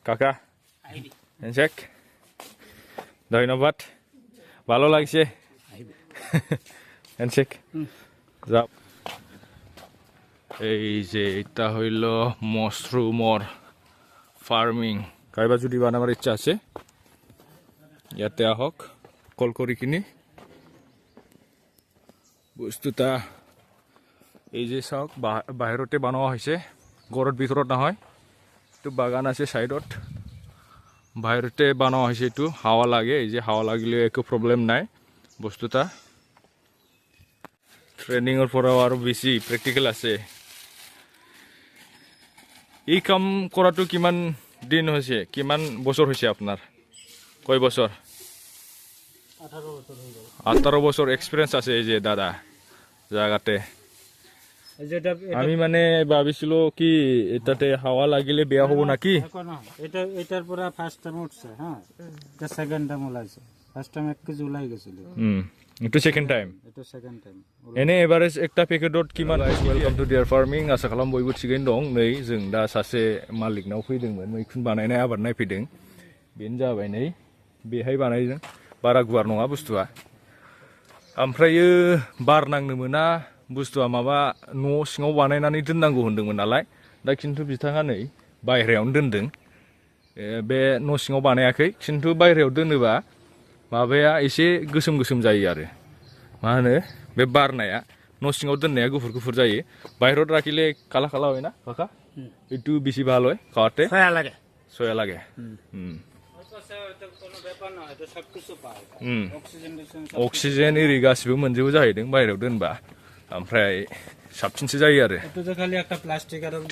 কাকা হ্যান্ডশেক ধন্যবাদ ভালো লাগছে হ্যান্ডশেক যাও এই যে এটা হইল মাশৰুমৰ ফাৰ্মিং কাইবা যদি বানাবাৰ ইচ্ছা আছে ইয়াতে আহক কল কৰি কিনি বস্তুটা এই যে চাওক বাহিৰতে বনোৱা হৈছে ঘৰৰ ভিতৰত নহয় এইটো বাগান আছে সাইডত বাহিৰতে বনোৱা হৈছে এইটো হাৱা লাগে এই যে হাৱা লাগিলে একো প্ৰব্লেম নাই বস্তুটা ট্ৰেইনিঙৰ পৰা আৰু বেছি প্ৰেক্টিকেল আছে এই কাম কৰাটো কিমান দিন হৈছে কিমান বছৰ হৈছে আপোনাৰ কয় বছৰ 18 বছৰ এক্সপিৰিয়েন্স আছে এই যে দাদা জায়গাতে আমি মানে ভাবিছিলো কি এটাতে হাওয়া লাগিলে বেয়া হবো নাকি এটা এটার পরে ফার্স্ট টাইম উঠছে হ্যাঁ এটা সেকেন্ড টাইম উলাইছে ফার্স্ট টাইম 1 কেজি উলাই গেছিল এটা সেকেন্ড টাইম এনে এভারেজ একটা প্যাকেটত কিমান ওয়েলকাম টু ডিয়ার ফার্মিং আশা খালাম বयबो थिगैनो दं नै जों दा सासे मालिकनाव फैदोंमोन मैखुन बानायनाय आबाद नायफैदों बेनो जाबाय नै बेहाय बानायदों बारा गुवार नङा बुस्थुआ ओमफ्रायो बार नांनो मोना बुस्थुआ माबा न' सिङाव बानायनानै दोननांगौ होनदोंमोन नालाय दा खिन्थु बिथाङा नै बायहेरायावनो दोनदों बे न' सिङाव बानायाखै खिन्थु बायहेरायाव दोनोबा माबाया एसे गोसोम गोसोम जायो आरो मा होनो बे बारनाया न' सिङाव दोननाया गुफुर गुफुर जायो बायहेरायाव राखिले काला काला হয় না কাকা একটু বেশি ভালো হয় খাওয়াতে সয়া লাগে অক্সিজেন এরি गासिबो मोनजोबो जाहैदों बायहेरायाव दोनबा ओमफ्राय साबसिनसो जायो आरो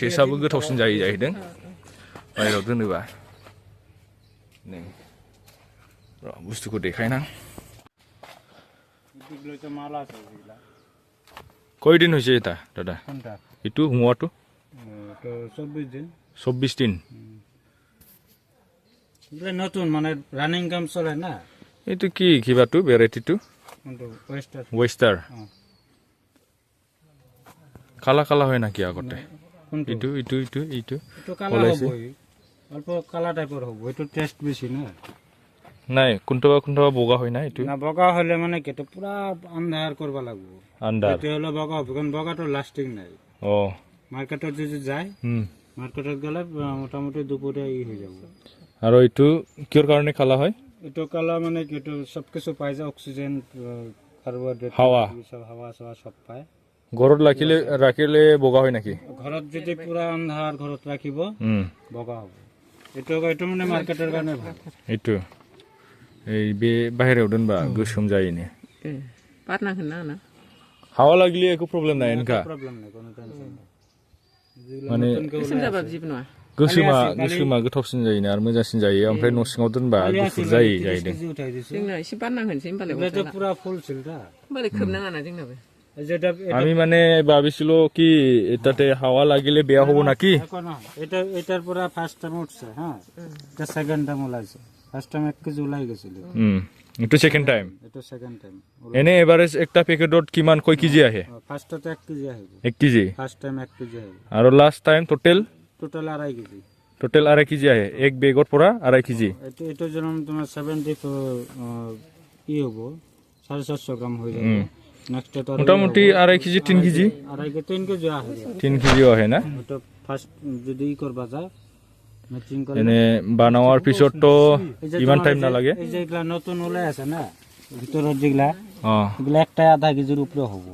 टेस्टआबो गोथावसिन जायो जाहैदों बायहेरायाव दोनोबा नै बुस्थुखौ देखायना কয়দিন হৈছে এটা দাদা এইটো হুৱাটো 24 দিন নতুন মানে ৰানিং কাম চলে না এইটো কি কিবাটো ভেৰাইটিটো ওয়েস্টার কালা কালা হয় নাকি আগতে এইটো এইটো এইটো এইটো অল্প কালা টাইপৰ হ'ব এইটো টেষ্ট বেছি না নাই কোনটো কোনটো বগা হয় না এইটো না বগা হলে মানে কেটো পুরা আন্ধার করবা লাগবো আন্ধার এটা হলো বগা কারণ বগাটো লাস্টিং নাই ও মার্কেটত যদি যায় মার্কেটত গেলে মোটামুটি দুপুরে হয়ে যাব আর এইটো কির কারণে কালা হয় এটা কালা মানে কেটো সব কিছু পাই যায় অক্সিজেন কার্বহাইড্রেট সব হাওয়া সব পায় ঘৰত ৰাখিলে বগা হয় নাকি ঘৰত যদি পুৰা আন্ধাৰ ঘৰত রাখিব বগা হবে এটা মানে মার্কেটের কারণে ভাল এইটো এই বে বাহিরাयाव दोनबा गोसोम जायोने पाटनाखौ ना हावा लागले एको प्रब्लेम নাই এনকা प्रब्लेम নাই কোনো टेंशन माने गोसोम जाबा जिबो नङा गोसोमा गोथावसिन जायोना आरो मोजांसिन जायो ओमफ्राय न' सिङाव दोनबा गुफुर जाहैदों जोंना एसे बारनांगोनसै होमबालाय बेथ' पुरा फुल ছিল दा होमबालाय खोबनाङा ना जोंनाबो আমি মানে ভাবিছিলো কি এটাতে হাওয়া লাগিলে বেয়া হবো নাকি এটার পরে ফার্স্ট টাইম উঠছে হ্যাঁ এটা সেকেন্ড টাইম উলাইছে ফার্স্ট টাইম 1 কেজি উলাই গেছিল এটা সেকেন্ড টাইম এনে এভারেজ একটা প্যাকেটত কিমান কয় কেজি আহে ফার্স্টতে 1 কেজি আহে 1 কেজি ফার্স্ট টাইম 1 কেজি আহে আর last time total 2.5 KG total 2.5 KG আহে এক বেগৰ পৰা 2.5 কেজি এটা যেন তোমার 70 ই হ'ব 750 গ্রাম হৈ যাব নেক্সট এটা মোটামুটি 2.5 কেজি 3 কেজি 3 কেজি আহে 3 কেজি আহে না এটা ফার্স্ট যদি ই করবা যায় ম্যাচিং করে এনে বানাওয়ার পিছত তো ইমান টাইম না লাগে এই যেগুলা নতুন ওলাই আছে না ভিতৰত যেগুলা এগুলা একটা আধা কেজিৰ উপৰে হবে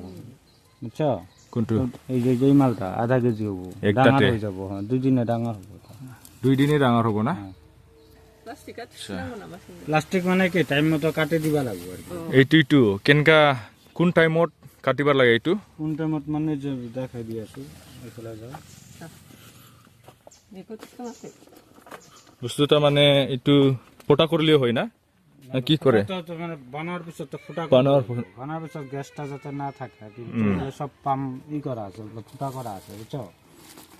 বুঝছো কোনটো এই যে মালটা আধা কেজি হবে ডাঙৰ হৈ যাব হ্যাঁ দুই দিনে ডাঙৰ হ'ব দুই দিনে ডাঙৰ হ'ব না প্লাষ্টিক মানে কি টাইম মতো কাটি দিবা লাগিব এইটো কেনকা কোন টাইমত কাটিবা লাগে এইটো কোন টাইমত মানে যে দেখাই দি আছো এইফালে যাও বস্তুটা মানে এইটো ফটা কৰিলে হয় না কি কৰে মানে বানার পিছত ফুটা বানার পিছত গ্যাসটা যাতে না থাকে কিন্তু সব পাম ই করা আছে ফুটা করা আছে বুঝছো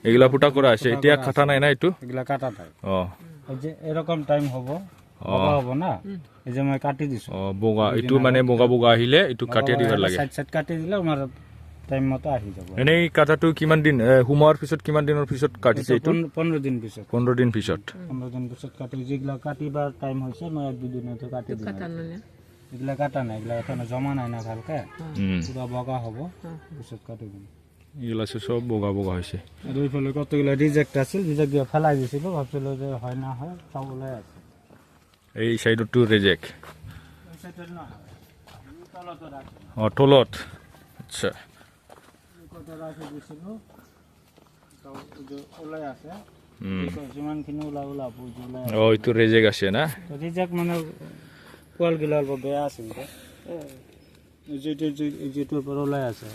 এগুলা ফুটা করা আছে এতিয়া কাটা নাই না এইটো এগুলা কাটা নাই এই যে এরকম টাইম হবে বগা হবে না এই যে মই কাটি দিছো বগা এইটো মানে বগা আহিলে এইটো কাটি দিবা লাগে সাইড কাটি দিলে আমার টাইম মতো আহি যাব এনেই কাটাটো কিমান দিন সোমোৱাৰ পিছত কিমান দিনৰ পিছত কাটিছে এইটো 15 দিন পিছত 15 দিন পিছত 15 দিন পিছত কাটি যেগুলা কাটিবার টাইম হৈছে মই 1-2 দিনতে কাটি দিম এগুলা কাটা নাই এগুলা এখন জমা নাই না ভালকে পুরা বগা হব পিছত কাটি দিম এগুলা সব বগা বগা হৈছে আর ওই ফলে কতগুলা রিজেক্ট আছিল রিজেক্ট দিয়ে ফেলাই দিছিল ভাবছিল যে হয় না হয় সব ওলাই আছে এই সাইডটো ৰিজেক্ট ওই সাইডেৰ না হয় তলত ৰাখি তলত আচ্ছা কত ৰাখি দিছিল তো যে ওলাই আছে যিমানখিনি ওলা বুঝলে এইটো ৰিজেক্ট আছে না তো ৰিজেক্ট মানে কোয়াল গিলা অল্প বেয়া আছিল যেটোৰ পৰা ওলাই আছে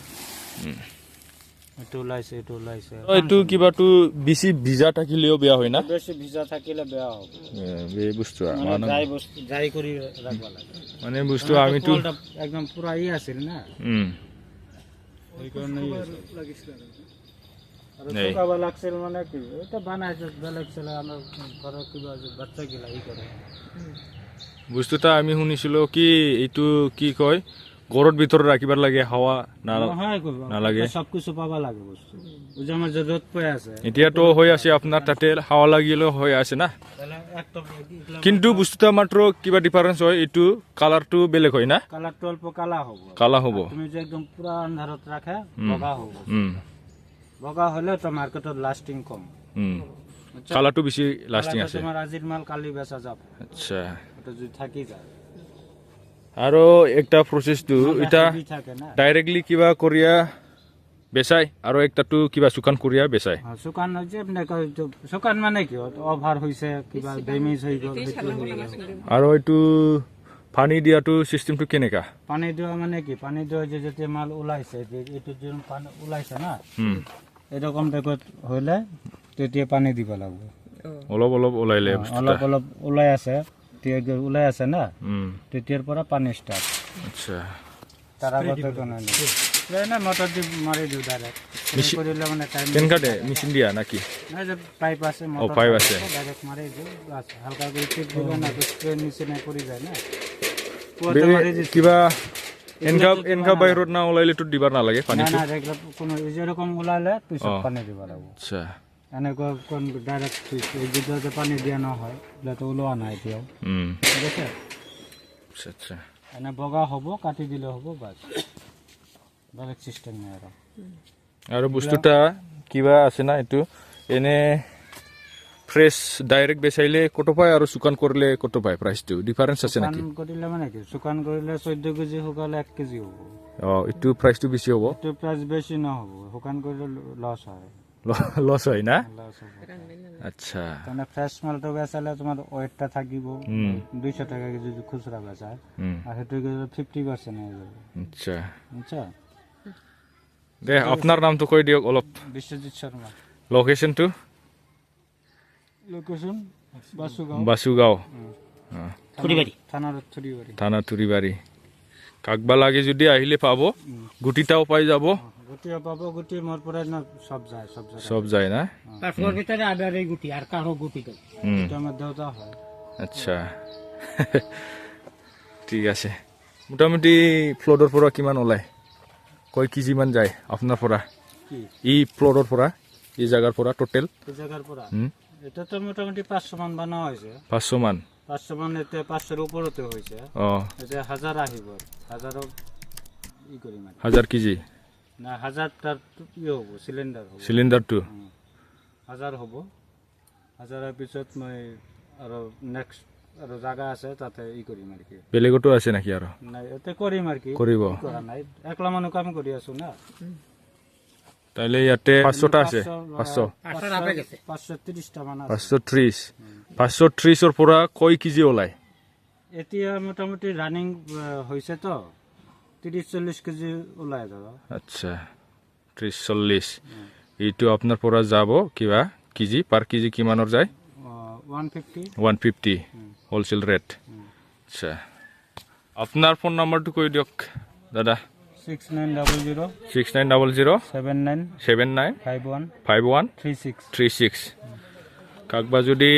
এইটো ওলাইছে এইটো কিবাটো বেছি ভিজা থাকিলেও বেয়া হয় না বেছি ভিজা থাকিলে বেয়া হ'ব এই বস্তু ড্রাই কৰি ৰাখবা লাগে মানে বস্তু আমিতো একদম পুরা আছিল না এই কারণে লাগিছিল আর শুকাবা লাগছিল মানে কি এটা বানাইছে বেলেগ ছিল আমার ঘরে কিবা বাচ্চা গিলা ই করে বস্তুটা আমি শুনিছিলো কি এইটো কি কয় ঘৰৰ ভিতৰত ৰাখিবাৰ লাগে হাৱা নালাগে সবকিছু পাবা লাগে বস্তু বুঝে আমাৰ যে ৰোদ পয়ে আছে এতিয়াতো হৈ আছে আপোনাৰ তাতে হাৱা লাগিলেও হৈ আছে না কিন্তু বস্তুটা মাত্ৰ কিবা ডিফাৰেন্স হয় এইটো কালাৰটো বেলেগ হয় না কালাৰটো অল্প কালা হ'ব তুমি যে একদম পুৰা আন্ধাৰত ৰাখা বগা হ'ব বগা হলে তো মাৰ্কেটত লাস্টিং কম কালাৰটো বেছি লাস্টিং আছে তোমাৰ আজিৰ মাল কালি বেচা যাব আচ্ছা এটা যদি থাকি যায় আৰু একটা প্ৰসেসটো এটা ডাইৰেক্টলি কিবা কৰিয়া বেচাই আৰু একটাটো কিবা শুকান কৰিয়া বেচাই শুকান যে শুকান মানে কি অভাৰ হৈছে কিবা ড্যামেজ হৈ গ'ল আৰু এইটো পানী দিয়াটো সিস্টেমটো কেনেকা পানী দিয়া মানে কি পানী দিয়া যে যেতিয়া মাল ওলাইছে যে এইটো যে পানী ওলাইছে না এরকম টাইপত হইলে তেতিয়া পানী দিব লাগবে অলপ অলপ ওলাইলে অলপ ওলাই আছে না তেতিয়াৰ পৰা পানী স্টার্ট আচ্ছা তার আগতে তো নাই না মোটর দি মারি দিও ডাইরেক্ট করিলে মানে টাইম কেনকাটে মেশিন দিয়া নাকি না যে পাইপ আছে মোটর পাইপ আছে ডাইরেক্ট মারি দিও বাস হালকা করে টিপ দিবে না তো স্প্রে নিচে না পড়ি যায় না কিবা এনকা বাহিৰত না ওলাইলে তো দিবার না লাগে পানী না না কোনো যেরকম ওলালে পিছত পানী দিব লাগবে আচ্ছা এনেকুৱা কোন ডাইৰেক্ট এই ভিতৰতে পানী দিয়া নহয় তো ওলোৱা নাই এতিয়াও ঠিক আছে আচ্ছা এনে বগা হ'ব কাটি দিলে হ'ব বাস বেলেগ সিস্টেম নাই আৰু বস্তুটা কিবা আছে না এইটো এনে ফ্রেশ ডাইরেক্ট বেচাইলে কত পায় আর শুকান করলে কত পায় প্রাইসটো ডিফারেন্স আছে নাকি শুকান করিলে মানে কি শুকান করিলে 14 কেজি শুকালে 1 কেজি হ'ব একটু প্রাইসটো বেশি হ'ব একটু প্রাইস বেশি না হ'ব শুকান করিলে লস হয় লস হয় না লস হবে আচ্ছা মানে ফ্রেশ মালটো বেচালে তোমার ওয়েটটা থাকিব 200 টাকা কেজি খুচরা বেচায় আর হেতু 50% হয়ে যাবে আচ্ছা আচ্ছা দে আপনার নাম তো কই দিয়ক অলপ বিশ্বজিৎ শর্মা লোকেশনটো লোকেশন বাসুগাঁও থুরিবাড়ি থানা থুরিবাড়ি কাকবা লাগে যদি আহিলে পাব গুটিটাও পাই যাব গুটিও পাব গুটি মোর পরে না সব যায় না পাঁচশোর ভিতরে আবার এই গুটি আর কারো গুটি তো এটা আমার দেওয়া হয় আচ্ছা ঠিক আছে মোটামুটি ফ্লোডৰ পৰা কিমান ওলাই কয় কেজি মান যায় আপনাৰ পৰা ই ফ্লোডৰ পৰা এই জায়গাৰ পৰা টোটাল এই জায়গাৰ পৰা এটা তো মোটামুটি 500 মান বানা হয়েছে 500 মান এতে 500 এর উপরতে হয়েছে এটা 1000 আহিব 1000 ই করি মানে 1000 কেজি না 1000 টার ই হবো সিলিন্ডার টু 1000 হবো 1000 এর পিছত মই আর নেক্সট আর জায়গা আছে তাতে ই করি আর কি বেলেগটো আছে নাকি আর না এতে করি আর কি করিব করা নাই একলা মানুষ কাম করি আছো না তাইলে ইয়াতে 500টা আছে 530টা মান আছে 530 এর পৰা কয় কেজি ওলাই এতিয়া মোটামুটি রানিং হইছে তো 30-40 কেজি ওলাই দাদা আচ্ছা 30-40 এইটো আপনার পৰা যাব কিবা কেজি পাৰ কেজি কিমানৰ যায় 150 হোলসেল রেট আচ্ছা আপনার ফোন নাম্বারটো কই দিয়ক দাদা 6900 79 51 36 কাকবা যদি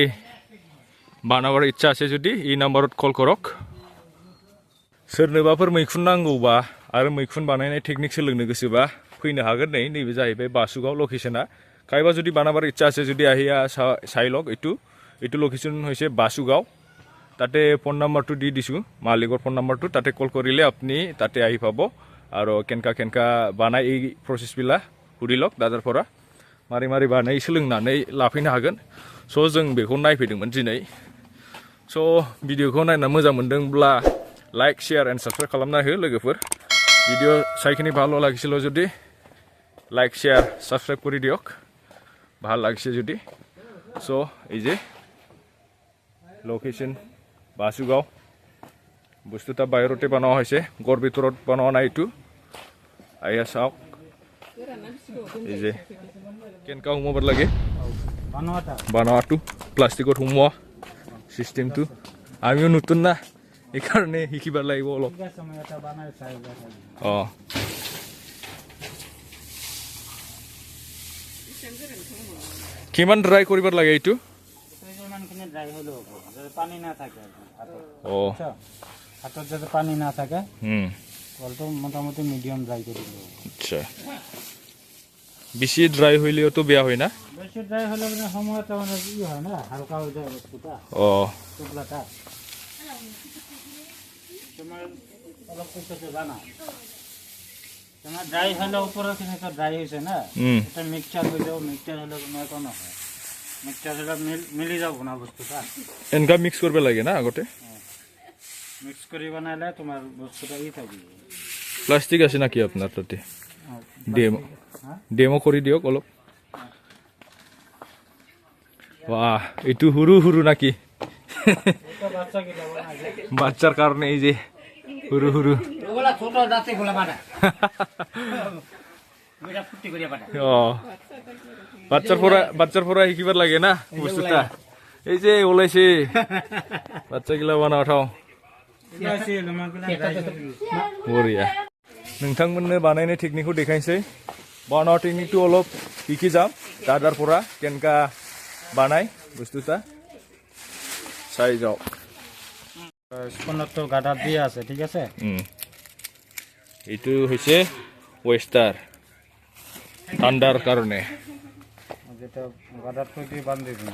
বানাবার ইচ্ছা আছে যদি এই নাম্বারত কল করক सोरनोबाफोर मैखुन नांगौबा आरो मैखुन बानायनाय टेकनिक सोलोंनो गोसोबा फैनो हागोन नै नैबे जाहैबाय बासुगाव लकेशना खायबा जुदि बानाबार इच्छा আছে যদি আহিয়া চাই লওক এইটো লোকেশন হৈছে বাসুগাঁও তাতে ফোন নাম্বাৰটো দি দিছো মালিকৰ ফোন নাম্বাৰটো তাতে কল কৰিলে আপুনি তাতে আহি পাব আৰু কেনকা বানাই এই প্ৰসেসবিলা সুধি লওক দাদাৰ পৰা मारै मारै बानाय सोलोंनानै लाफैनो हागोन स' जों बेखौ नायफैदोंमोन दिनै स' भिडिअखौ नायना मोजां मोनदोंब्ला लाइक शेयार एन्ड साबस्क्राइब खालामना हो लोगोफोर भिडिअ চাইখিনি ভালো লাগিছিল যদি লাইক শেয়ার সাবস্ক্রাইব কৰি দিয়ক ভাল লাগিছে যদি চ' এই যে লোকেশন বাসুগাঁও বস্তুটা বাহিৰতে বনোৱা হৈছে ঘৰ ভিতৰত বনোৱা নাই এইটো আইয়া চাওক এই যে কেনকা সোমাব লাগে বানোৱাটো প্লাষ্টিকত সোমোৱা চিষ্টেমটো আমিও নতুন না এইকাৰণে শিকিব লাগিব অলপ অঁ কিমান ড্ৰাই কৰিব লাগে এইটো পানী না থাকে অঁ হাতত যাতে পানী না থাকে কলটো মোটামুটি মিডিয়াম ড্ৰাই কৰি দিব আচ্ছা বেছি ড্ৰাই হইলেওতো বেয়া হয় না বেছি ড্ৰাই হলে মানে সময়টা মানে কি হয় না হালকা হৈ যায় বস্তুটা অঁ টুকলাটা তোমার অলপ কিছু জানা তোমার ড্রাই হলে উপরে কিনে তো ড্রাই হয়েছে না এটা মিক্সচার হয়ে যাও মিক্সচার হলে কোনো এখন হয় মিক্সচার হলে মিলি যাব না বস্তুটা এনকা মিক্স করবে লাগে না আগতে মিক্স কৰি বানালে তোমাৰ বস্তুটা ই থাকিব প্লাষ্টিক আছে নাকি আপনাৰ তাতে ডেমো কৰি দিয়ক অলপ বাহ এইটো হুৰু হুৰু নাকি এটা বাচ্চা কি যাব না বাচ্চার কারণে এই যে হুরু হুরু ওগুলা ছোট দাঁতে গোলা বানা ওইটা ফুটি করিয়া বানা ও বাচ্চার পরা শিকিবার লাগে না বস্তুটা এই যে ওলাইছে বাচ্চা গিলা বানাও থাও বঢ়িয়া नोंथांमोननो बानायनाय टेकनिकखौ देखायनोसै बानाव टेकनिकটো অলপ শিকি যাম দাদাৰ পৰা কেনকা বানাই বস্তুটা চাই যাওক স্পনটো গাডার দিয়ে আছে ঠিক আছে এইটো হৈছে ওয়েস্টার ঠান্ডার কারণে যেটা গাডার তো দিয়ে বাঁধে দিন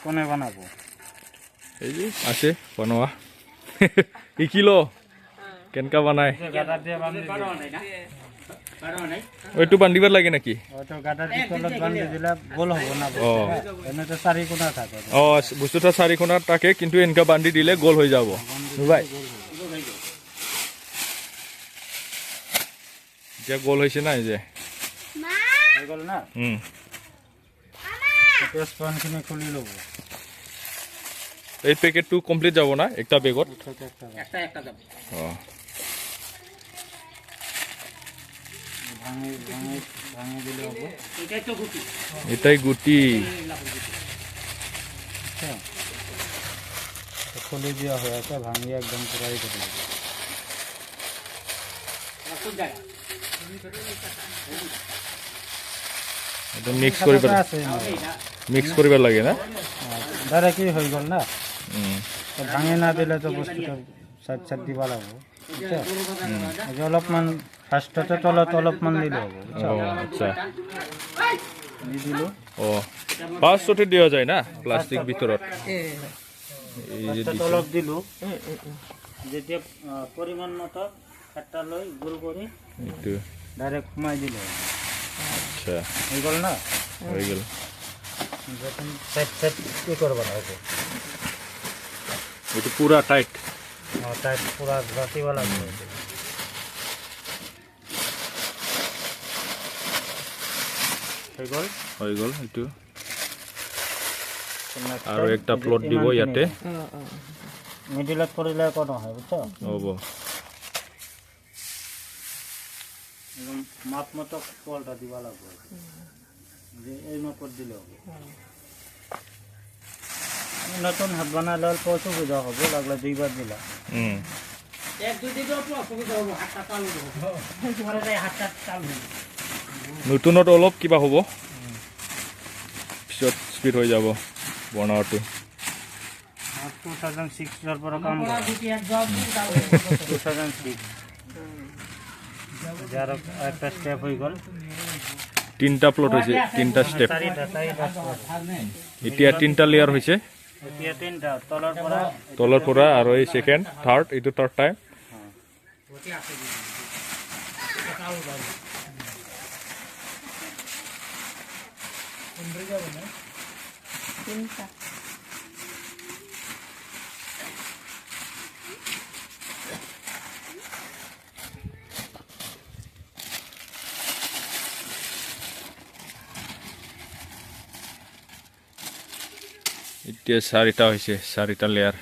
কোনে বানাবো এই যে আছে বানোয়া শিকিলো কেনকা বানাই গাডার দিয়ে বাঁধে ওইটো বান্ধিবার লাগে নাকি ওইটো গাডার দিয়ে তলত বাঁধে দিলে গোল হ'ব না এনে তো চাৰি কোণা থাকে বস্তুটা চাৰি কোণা থাকে কিন্তু এনকা বান্ধি দিলে গোল হৈ যাব ভাই এতিয়া গোল হৈছে না এই যে হৈ গ'ল না এতিয়া স্পনখিনি খুলি ল'ব এই পেকেটটো কমপ্লিট যাব না একটা বেগত একটা যাব ভাঙি দিলে হ'ব এটাই গুটি খুলি দিয়া হৈ আছে ভাঙি একদম পুৰাই কৰি দিব এটা মিক্স কৰিব লাগে না ডাইরেক্টলি হৈ গ'ল না ভাঙি না দিলে তো বস্তুটা সাইড সাইড দিব লাগিব অলপমান ফাৰ্ষ্টতে তলত অলপমান দিলে হ'ব আচ্ছা দি দিলোঁ ফাৰ্ষ্টতে দিয়া যায় না প্লাষ্টিক ভিতৰত তলত দিলোঁ যেতিয়া পৰিমাণ মতে এটা লৈ গোল কৰি ডাইৰেক্ট সোমাই দিলে আচ্ছা হৈ গ'ল না হৈ গ'ল যখন সাইড সাইড কি করব লাগবে এটা পুরা টাইট টাইট পুরা রাতিবা লাগবে হৈ গ'ল এইটো আৰু একটা প্লট দিব ইয়াতে মিডিলত কৰিলে কোন হয় বুঝছো হ'ব মাপ মতো কলটা দিবা লাগবে যে এই মাপত দিলে হবে নতুন হাত বানালে অল্প অসুবিধা হ'ব লাগলে দুইবার দিলা এক দুই দিন অল্প অসুবিধা হ'ব হাতটা চালু হ'ব তোমার এই হাতটা চালু নতুনত অলপ কিবা হ'ব পিছত স্পিড হৈ যাব বনাওটো 2006 এর পর কাম 2006 যার একটা স্টেপ হয়ে গেল 3টা প্লট হয়েছে 3টা স্টেপ চারিটা এতিয়া 3টা লেয়ার হয়েছে এতিয়া তিনটা তলৰ পৰা আৰু এই সেকেন্ড থাৰ্ড এইটো থাৰ্ড টাইম এতিয়া 4টা হৈছে 4টা লেয়াৰ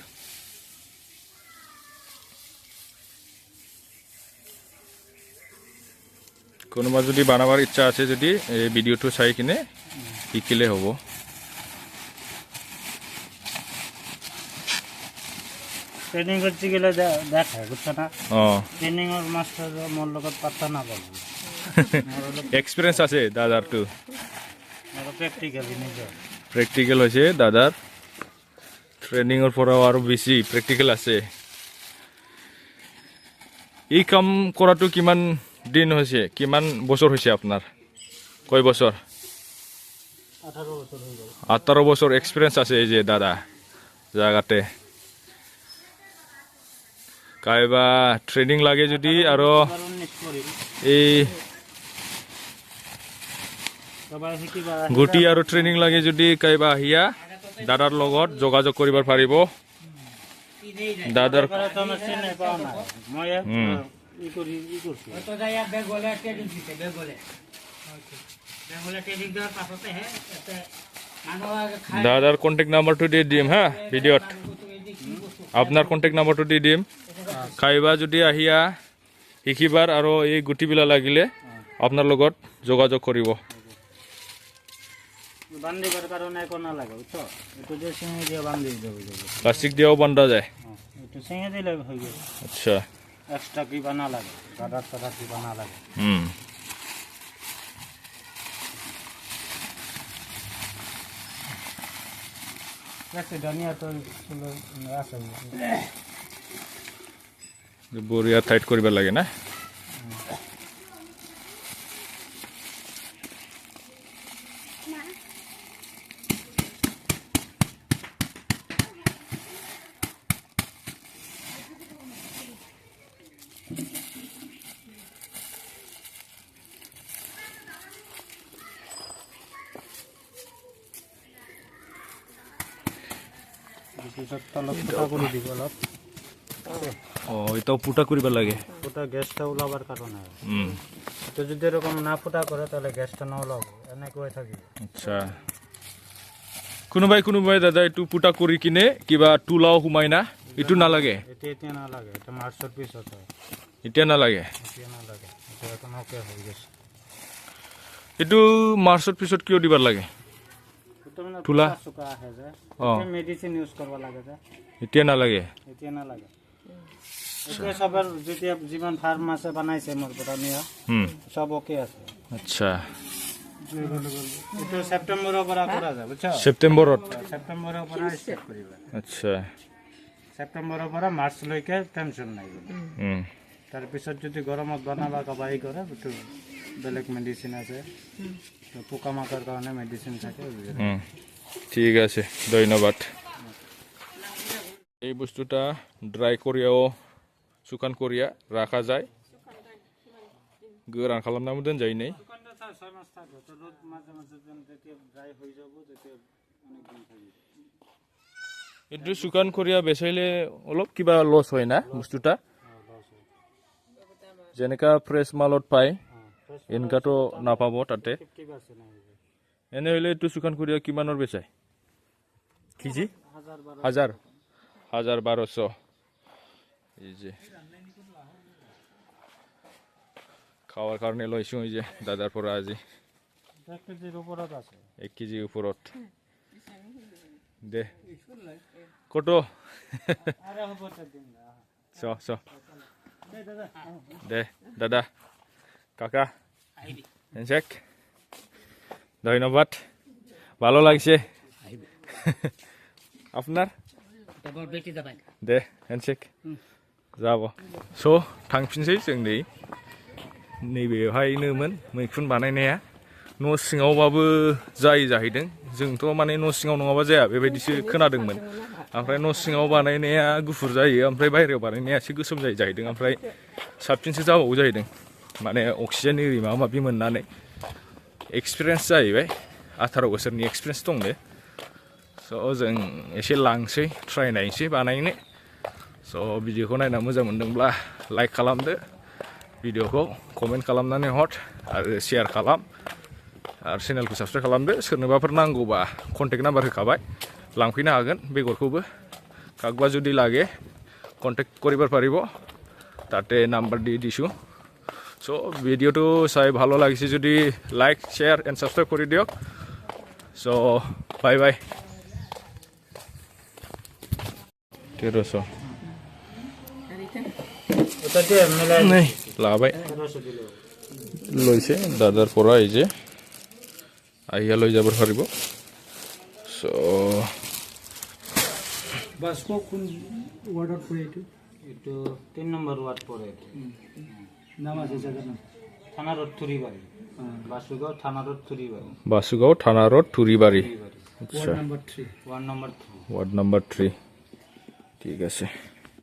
কোনোবা যদি বানাবার ইচ্ছা আছে যদি এই ভিডিওটো চাই কিনে শিকিলে হ'ব ট্রেনিং করতে গেলে দেখে বুঝছো না ট্রেনিং এর মাস্টার মোর লগত পাত্তা না পাবো এক্সপিরিয়েন্স আছে দাদাৰটো প্ৰ্যাকটিক্যালি নিজে প্ৰেক্টিকেল হৈছে দাদাৰ ট্ৰেইনিঙৰ পৰাও আৰু বেছি প্ৰেক্টিকেল আছে এই কাম কৰাটো কিমান দিন হৈছে কিমান বছৰ হৈছে আপোনাৰ কয় বছৰ 18 বছৰ হয়ে গেল 18 বছৰ এক্সপিৰিয়েন্স আছে এই যে দাদা জাগাতে কাইবা ট্ৰেইনিং লাগে যদি আৰু এই গুটি আৰু ট্ৰেইনিং লাগে যদি কাইবা আহিয়া দাদাৰ লগত যোগাযোগ কৰিব পাৰিব দাদাৰ দাদাৰ কন্টেক্ট নাম্বাৰটো দি দিম হা ভিডিঅ'ত আপোনাৰ কন্টেক্ট নাম্বাৰটো দি দিম কাইবা যদি আহিয়া শিকিবাৰ আৰু এই গুটিবিলা লাগিলে আপোনাৰ লগত যোগাযোগ কৰিব বান্ধিবার কারণে কোন লাগে বুঝছো একটু যে সিঙ্গে দিয়ে বান্ধি দেব প্লাস্টিক দিয়েও বান্ধা যায় একটু সিঙ্গে দিলে হয়ে গেল আচ্ছা এক্সট্রা কি বানা লাগে দাদার কি বানা লাগে कैसे धनिया तो আছে বৰিয়া টাইট কৰিব লাগে না এটাও ফুটা কৰিব লাগে ফুটা গ্যাসটা ওলাবার কারণে তো যদি এরকম না ফুটা করে তাহলে গ্যাসটা না ওলাবো এনেক হয়ে থাকি আচ্ছা কোনোবাই দাদা এইটো ফুটা কৰি কিনে কিবা টুলাও সোমাই না এইটো নালাগে এতিয়া না লাগে এটা মাৰ্চৰ পিছত হয় এতিয়া নালাগে এটা এখন ওকে হৈ গৈছে এইটো মাৰ্চৰ পিছত কিয় দিবাৰ লাগে টুলা চুকা আহে যে মেডিসিন ইউজ কৰিব লাগে যে এতিয়া নালাগে এতিয়া সবৰ যেতিয়া যিমান ফাৰ্মাছে বনাইছে মোৰ পৰা নিয়া সব ওকে আছে আচ্ছা এইটো সেপ্টেম্বৰৰ পৰা কৰা যায় বুঝছো সেপ্টেম্বৰৰ পৰা ষ্টাৰ্ট কৰিবা আচ্ছা সেপ্টেম্বৰৰ পৰা মাৰ্চ লৈকে টেনচন নাই তাৰ পিছত যদি গৰমত বনাবা কবাই কৰে তো বেলেগ মেডিসিন আছে তো পোকামাকড়ৰ কাৰণে মেডিসিন থাকে ঠিক আছে ধন্যবাদ এই বস্তুটা ড্রাই করিয়াও শুকান করিয়া রাখা যায় গোরান খালামনাबो दोनजायो नै এটো শুকান করিয়া বেচাইলে অলপ কিবা লস হয় না বস্তুটা যেনেকা ফ্রেশ মালত পায় এনকাটো নাপাব তাতে এনে হইলে এটো শুকান করিয়া কিমানৰ বেচায় কেজি 1200 এই যে খাওয়ার কারণে লইছো এই যে দাদার পর আজি 1 কেজির উপরত আছে 1 কেজি উপরত দে কত আরে হবটা দিন না চ দে দাদা কাকা হ্যান্ডশেক ধন্যবাদ ভালো লাগছে আপনার দে হ্যান্ডশেক जाब' स' थांफिनसै जों नैबेवहायनोमोन मैखुन बानायनाया न' सिङावबाबो जायो जाहैदों जोंथ' माने न' सिङाव नङाबा जाया बेबायदिसो खोनादोंमोन ओमफ्राय न' सिङाव बानायनाया गुफुर जायो ओमफ्राय बाहेरायाव बानायनाया एसे गोसोम जायो जाहैदों ओमफ्राय साबसिनसो जाबावो जाहैदों माने अक्सिजेन एरि माबा माबि मोननानै एक्सपिरियेन्स जाहैबाय 18 बोसोरनि एक्सपिरियेन्स दंनो स' जों एसे लांसै ट्राइ नायनोसै बानायनो स' भिडिअखौ नायना मोजां मोनदोंब्ला लाइक खालामदो भिडिअखौ कमेन्ट खालामनानै हर आरो शेयार खालाम आरो चेनेलखौ साबस्क्राइब खालामदो सोरनोबाफोर नांगौबा कन्टेक्ट नाम्बार होखाबाय लांफैनो हागोन बेगरखौबो কাকবা যদি লাগে কন্টেক্ট কৰিবৰ পাৰিব তাতে নাম্বাৰ দি দিছোঁ চ' ভিডিঅ'টো চাই ভালো লাগিছে যদি লাইক শ্বেয়াৰ এণ্ড ছাবস্ক্ৰাইব কৰি দিয়ক চ' বাই বাই 1300 ওটাতে মেলাই নাই লাবাই 1300 দিলে লৈছে দাদাৰ পৰা এই যে আহিয়া লৈ যাব পাৰিব চ' বাসকো কোন ওয়ার্ডত পড়ে এটো 3 নম্বর ওয়ার্ড পড়ে নাম আছে জায়গার নাম থানা রোড থুরিবাড়ি বাসুগাঁও থানা রোড থুরিবাড়ি বাসুগাঁও থানা road Thuribari ward number 3 ward number 3 ঠিক আছে